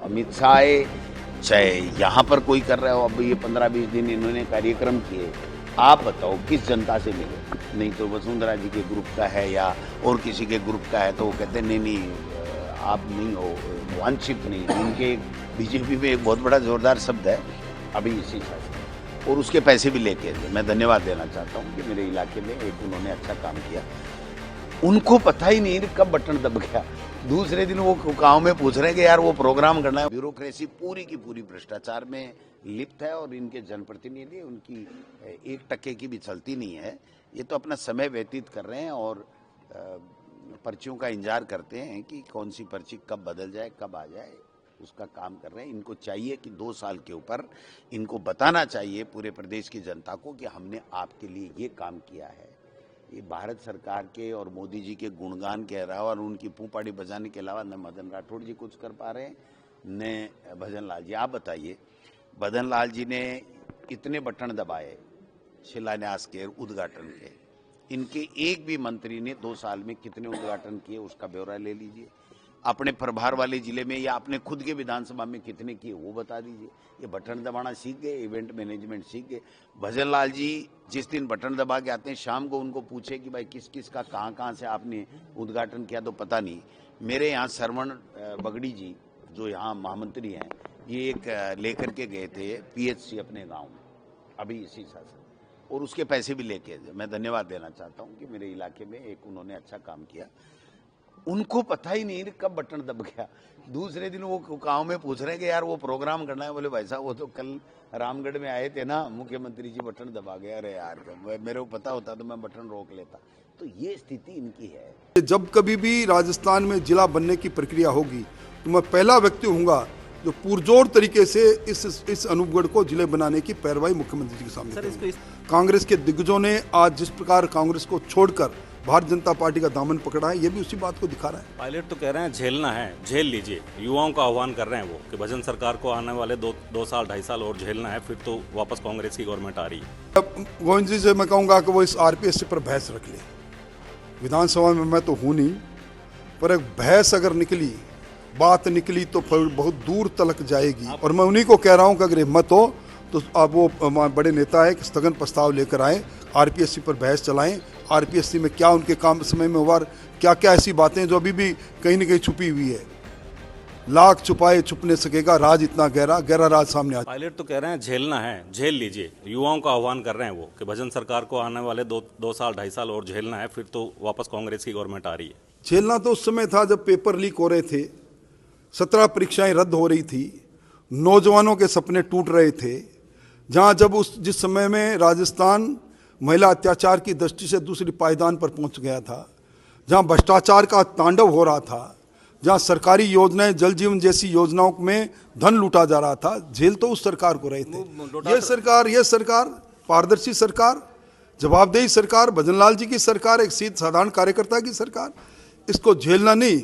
अमित शाह आए, चाहे यहाँ पर कोई कर रहा हो, अब ये 15-20 दिन इन्होंने कार्यक्रम किए, आप बताओ किस जनता से मिले? नहीं तो वसुंधरा जी के ग्रुप का है या और किसी के ग्रुप का है तो वो कहते हैं नहीं आप नहीं हो, वांछित नहीं। उनके बीजेपी में एक बहुत बड़ा जोरदार शब्द है अभी इसी शासन, और उसके पैसे भी लेके मैं धन्यवाद देना चाहता हूँ कि मेरे इलाके में एक उन्होंने अच्छा काम किया। उनको पता ही नहीं कब बटन दब गया, दूसरे दिन वो गांव में पूछ रहे हैं कि यार वो प्रोग्राम करना है। ब्यूरोक्रेसी पूरी की पूरी भ्रष्टाचार में लिप्त है और इनके जनप्रतिनिधि उनकी 1% की भी चलती नहीं है। ये तो अपना समय व्यतीत कर रहे हैं और पर्चियों का इंतजार करते हैं कि कौन सी पर्ची कब बदल जाए, कब आ जाए, उसका काम कर रहे हैं। इनको चाहिए कि 2 साल के ऊपर इनको बताना चाहिए पूरे प्रदेश की जनता को कि हमने आपके लिए ये काम किया है। ये भारत सरकार के और मोदी जी के गुणगान के अलावा और उनकी पूंपाड़ी बजाने के अलावा न मदन राठौड़ जी कुछ कर पा रहे हैं न भजन लाल जी। आप बताइए, भजन लाल जी ने इतने बटन दबाए शिलान्यास के, उद्घाटन के, इनके एक भी मंत्री ने 2 साल में कितने उद्घाटन किए उसका ब्यौरा ले लीजिए। अपने प्रभार वाले जिले में या अपने खुद के विधानसभा में कितने किए वो बता दीजिए। ये बटन दबाना सीख गए, इवेंट मैनेजमेंट सीख गए। भजन लाल जी जिस दिन बटन दबा के आते हैं, शाम को उनको पूछे कि भाई किस किस का कहाँ से आपने उद्घाटन किया तो पता नहीं। मेरे यहाँ सरवण बगड़ी जी जो यहाँ महामंत्री हैं, ये एक लेकर के गए थे PHC अपने गाँव में अभी इसी शासन, और उसके पैसे भी लेके। मैं धन्यवाद देना चाहता हूँ कि मेरे इलाके में एक उन्होंने अच्छा काम किया। उनको पता ही नहीं कब बटन दब गया, दूसरे दिन वो गांव में पूछ रहे हैं कि यार वो प्रोग्राम करना है। बोले भाई साहब वो तो कल रामगढ़ में आए थे ना, मुख्यमंत्री जी बटन दबा गया। अरे यार मेरे को पता होता तो मैं बटन रोक लेता। तो ये स्थिति इनकी है। जब कभी भी राजस्थान में जिला बनने की प्रक्रिया होगी तो मैं पहला व्यक्ति होऊंगा जो पुरजोर तरीके से इस अनूपगढ़ को जिले बनाने की पैरवाई मुख्यमंत्री जी के सामने करेंगे। कांग्रेस के दिग्गजों ने आज जिस प्रकार कांग्रेस को छोड़कर भारतीय जनता पार्टी का दामन पकड़ा है, ये भी उसी बात को दिखा रहा है। पायलट तो कह रहे हैं झेलना है, झेल लीजिए। युवाओं का आह्वान कर रहे हैं वो कि भजन सरकार को आने वाले 2 साल 2.5 साल और झेलना है, फिर तो वापस कांग्रेस की गवर्नमेंट आ रही है। गोविंद जी से मैं कहूँगा कि वो इस RPSC पर बहस रख ले। विधानसभा में मैं तो हूँ नहीं, पर एक बहस अगर निकली, बात निकली तो बहुत दूर तलक जाएगी। और मैं उन्हीं को कह रहा हूँ कि अगर हिम्मत हो तो आप वो बड़े नेता है कि स्थगन प्रस्ताव लेकर आए, RPSC पर बहस चलाएं। RPSC में क्या उनके काम समय में हुआ, क्या क्या ऐसी बातें जो अभी भी कहीं न कहीं छुपी हुई है। लाख छुपाए छुप नहीं सकेगा, राज इतना गहरा, गहरा राज सामने आ। पायलट तो कह रहे हैं झेलना है, झेल लीजिए। युवाओं का आह्वान कर रहे हैं वो कि भजन सरकार को आने वाले 2 साल 2.5 साल और झेलना है, फिर तो वापस कांग्रेस की गवर्नमेंट आ रही है। झेलना तो उस समय था जब पेपर लीक हो रहे थे, 17 परीक्षाएं रद्द हो रही थी, नौजवानों के सपने टूट रहे थे, जहां जब जिस समय में राजस्थान महिला अत्याचार की दृष्टि से दूसरी पायदान पर पहुंच गया था, जहां भ्रष्टाचार का तांडव हो रहा था, जहां सरकारी योजनाएं, जल जीवन जैसी योजनाओं में धन लूटा जा रहा था, झेल तो उस सरकार को रहे थे। ये सरकार पारदर्शी सरकार, जवाबदेही सरकार, भजन लाल जी की सरकार, एक सीधे साधारण कार्यकर्ता की सरकार, इसको झेलना नहीं,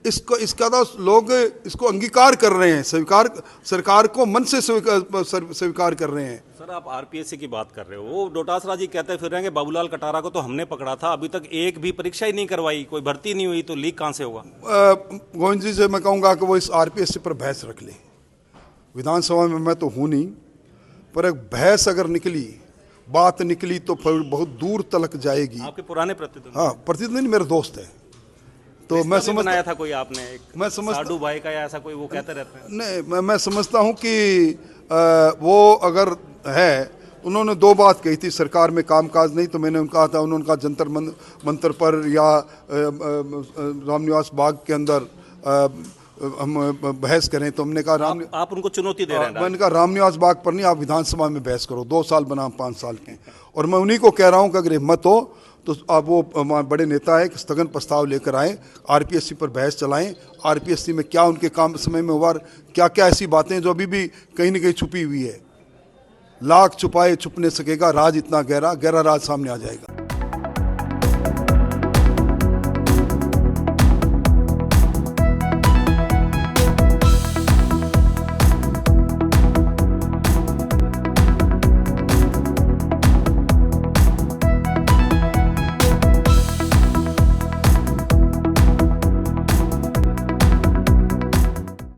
इसका तो लोग इसको अंगीकार कर रहे हैं, स्वीकार, सरकार को मन से स्वीकार कर रहे हैं। सर आप RPSC की बात कर रहे हो, वो डोटासरा जी कहते फिर रहे हैं कि बाबूलाल कटारा को तो हमने पकड़ा था, अभी तक एक भी परीक्षा ही नहीं करवाई, कोई भर्ती नहीं हुई, तो लीक कहां से होगा? गोविंद जी से मैं कहूँगा कि वो इस RPSC पर बहस रख ले। विधानसभा में मैं तो हूँ नहीं, पर एक बहस अगर निकली, बात निकली तो बहुत दूर तलक जाएगी। आपके पुराने प्रतिद्वंदी? हाँ, प्रतिद्वंदी मेरे दोस्त है, तो मैं समझता था कोई आपने मैं समझता साडू भाई का या ऐसा कोई वो कहते रहते हैं। नहीं, मैं समझता हूँ कि वो अगर है, उन्होंने 2 बात कही थी, सरकार में कामकाज नहीं, तो मैंने उनका था, उन्होंने कहा जंतर मंतर पर या रामनिवास बाग के अंदर हम बहस करें, तो हमने कहा आप उनको चुनौती दे रहे हैं। मैंने कहा रामनिवास बाग पर नहीं, आप विधानसभा में बहस करो, 2 साल बनाम 5 साल के। और मैं उन्हीं को कह रहा हूँ कि अगर हिम्मत हो तो आप वो बड़े नेता है कि स्थगन प्रस्ताव लेकर आए, RPSC पर बहस चलाएं। RPSC में क्या उनके काम समय में हुआ, क्या क्या ऐसी बातें जो अभी भी कहीं न कहीं छुपी हुई है। लाख छुपाए छुप नहीं सकेगा, राज इतना गहरा, गहरा राज सामने आ जाएगा।